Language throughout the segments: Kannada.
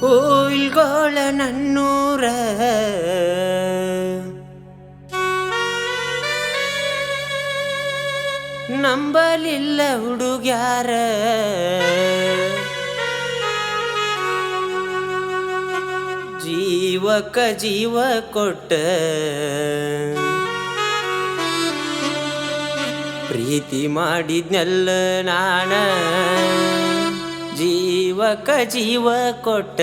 ಊಲ್ಗೋಳ ನನ್ನೂರ ನಂಬಲಿಲ್ಲ ಹುಡುಗ್ಯಾರ ಜೀವಕ್ಕ ಜೀವ ಕೊಟ್ಟ ಪ್ರೀತಿ ಮಾಡಿದ್ನೆಲ್ಲ ನಾನ ಜೀವಕ್ಕ ಜೀವ ಕೊಟ್ಟ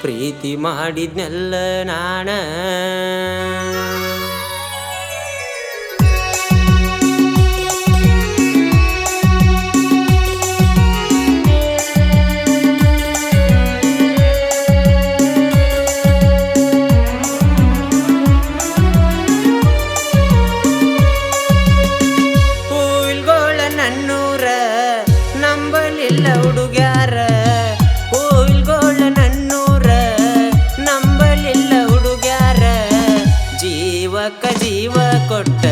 ಪ್ರೀತಿ ಮಾಡಿದ್ನೆಲ್ಲ ನಾನ ನಂಬಲಿಲ್ಲ ಹುಡುಗ್ಯಾರ ಊಲ್ಗೋಳ ನನ್ನೂರ ನಂಬಲಿಲ್ಲ ಹುಡುಗ್ಯಾರ ಜೀವಕ್ಕ ಜೀವ ಕೊಟ್ಟ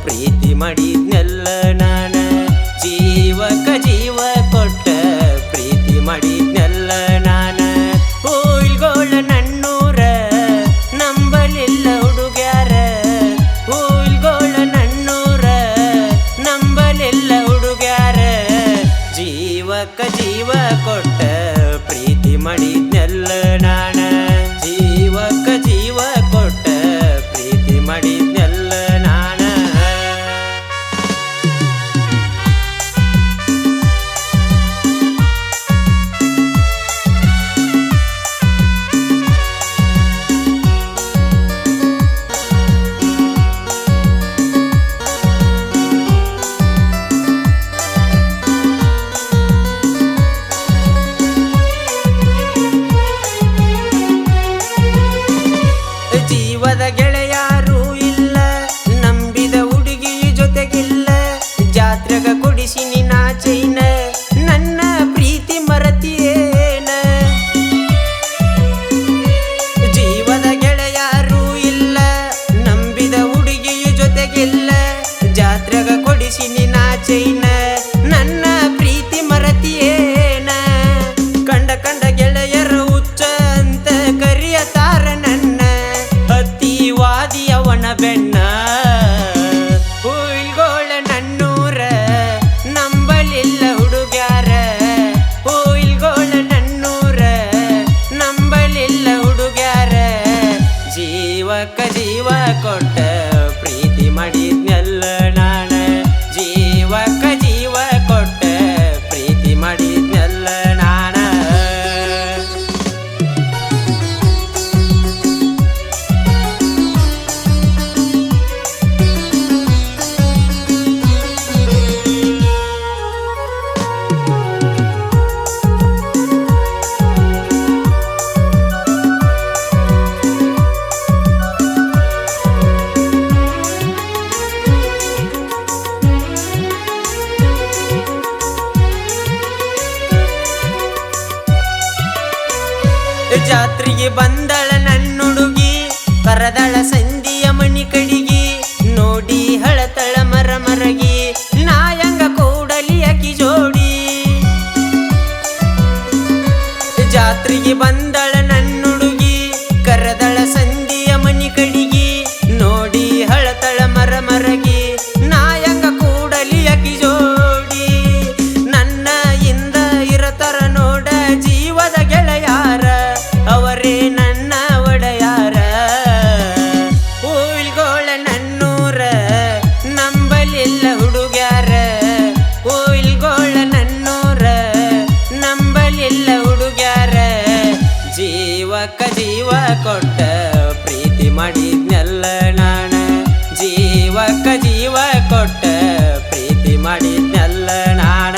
ಪ್ರೀತಿ ಮಾಡಿದ್ನೆಲ್ಲ ನಾನ ಜೀವಕ್ಕ ಜೀವ ಕೊಟ್ಟ ಪ್ರೀತಿ ಮಾಡಿದ್ನೆಲ್ಲ ನಾನ ಊಲ್ಗೋಳ ನನ್ನೂರ ನಂಬಲಿಲ್ಲ ಹುಡುಗ್ಯಾರ ಊಲ್ಗೋಳ ನನ್ನೂರ ನಂಬಲಿಲ್ಲ ಹುಡುಗ್ಯಾರ ಜೀವಕ್ಕ ಜೀವ ಕೊಟ್ಟ ಪ್ರೀತಿ ಮಾಡಿದ್ನೆಲ್ಲ ನಾನ ಜೀವಕ್ಕ ಜೀವ ಕೊಟ್ಟ ಪ್ರೀತಿ ಮಾಡಿದ್ನೆಲ್ಲ ನಾನ ಜೀವದ ಗೆಳೆಯಾರು ಇಲ್ಲ ನಂಬಿದ ಹುಡುಗಿ ಜೊತೆಗಿಲ್ಲ ಜಾತ್ರೆಗ ಕೊಡಿಸಿ ನಿನ್ನ ಚೈನ ನನ್ನ ಪ್ರೀತಿ ಮರತಿಯೇನ ಜೀವದ ಗೆಳೆಯಾರು ಇಲ್ಲ ನಂಬಿದ ಹುಡುಗಿ ಜೊತೆಗಿಲ್ಲ ಜಾತ್ರೆಗ ಕೊಡಿಸಿ ನಿನ್ನ ಚೈನ ನನ್ನ ಪ್ರೀತಿ ಮರತಿಯೇನ ಕಂಡ ಕಂಡ ಗೆಳೆಯರ ಹುಚ್ಚ ಅಂತ ಕರಿಯತಾರ ನನ್ನ ವಾದಿಯವನ ಬೆನ್ನ ಊಲ್ಗೋಳ ನನ್ನೂರ ನಂಬಲಿಲ್ಲ ಹುಡುಗ್ಯಾರ ಊಲ್ಗೋಳ ನನ್ನೂರ ನಂಬಲಿಲ್ಲ ಹುಡುಗ್ಯಾರ ಜೀವಕ್ಕ ಜೀವ ಕೊಟ್ಟ ಪ್ರೀತಿ ಮಾಡಿದ್ನೆಲ್ಲ ನಾನ ಜೀವಕ್ಕ ಜೀವ ಕೊಟ್ಟ ಪ್ರೀತಿ ಮಾಡಿದ್ನೆಲ್ಲ ನಾನ ಜಾತ್ರೆಗೆ ಬಂದಳ ನನ್ನುಡುಗಿ ಕರದಳ ಸಂಧಿಯ ಮಣಿ ಕಡಿಗಿ ನೋಡಿ ಹಳತಳ ಮರ ಮರಗಿ ನಾಯಂಗ ಕೂಡಲಿ ಅಕಿ ಜೋಡಿ ಜಾತ್ರೆಗೆ ಬಂದಳ ನನ್ನುಡುಗಿ ಕರದಳ ಸಂಧಿಯ ಮಣಿ ಕಡಿಗಿ ನೋಡಿ ಹಳತಳ ಮರ ಮರಗಿ ನಾಯಂಗ ಕೂಡಲಿ ಅಕಿ ಜೋಡಿ ನನ್ನ ಇಂದ ಇರತರ ನೋಡ ಜೀವದ ಗೆಳೆಯಾರ ಅವರೇ ನನ್ನ ಒಡೆಯಾರ ಊಲ್ಗೋಳ ನನ್ನೂರ ನಂಬಲಿಲ್ಲ ಹುಡುಗ್ಯಾರ ಊಲ್ಗೋಳ ನನ್ನೂರ ನಂಬಲಿಲ್ಲ ಹುಡುಗ್ಯಾರ ಜೀವಕ್ಕ ಜೀವ ಕೊಟ್ಟ ಪ್ರೀತಿ ಮಾಡಿದ್ನೆಲ್ಲ ನಾನ ಜೀವಕ್ಕ ಜೀವ ಕೊಟ್ಟ ಪ್ರೀತಿ ಮಾಡಿದ್ನೆಲ್ಲ ನಾನ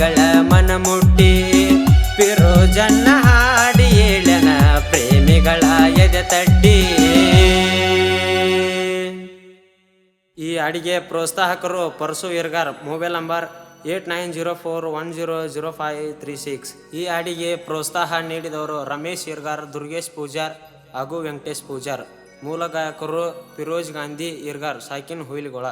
ಪ್ರೇಮಿಗಳ ಮನ ಮುಟ್ಟಿ ಫಿರೋಜನ್ನ ಹಾಡಿ ಏಳನ ಪ್ರೇಮಿಗಳ ಎದೆ ತಟ್ಟಿ. ಈ ಹಾಡಿಗೆ ಪ್ರೋತ್ಸಾಹಕರು ಪರಸು ಇರ್ಗಾರ್, ಮೊಬೈಲ್ ನಂಬರ್ 8904100536. ಈ ಹಾಡಿಗೆ ಪ್ರೋತ್ಸಾಹ ನೀಡಿದವರು ರಮೇಶ್ ಇರ್ಗಾರ್, ದುರ್ಗೇಶ್ ಪೂಜಾರ್ ಹಾಗೂ ವೆಂಕಟೇಶ್ ಪೂಜಾರ್. ಮೂಲ ಗಾಯಕರು ಫಿರೋಜ್ ಗಾಂಧಿ ಇರ್ಗಾರ್, ಸಾಕಿನ್ ಹುಯಿಲ್ಗೊಳ.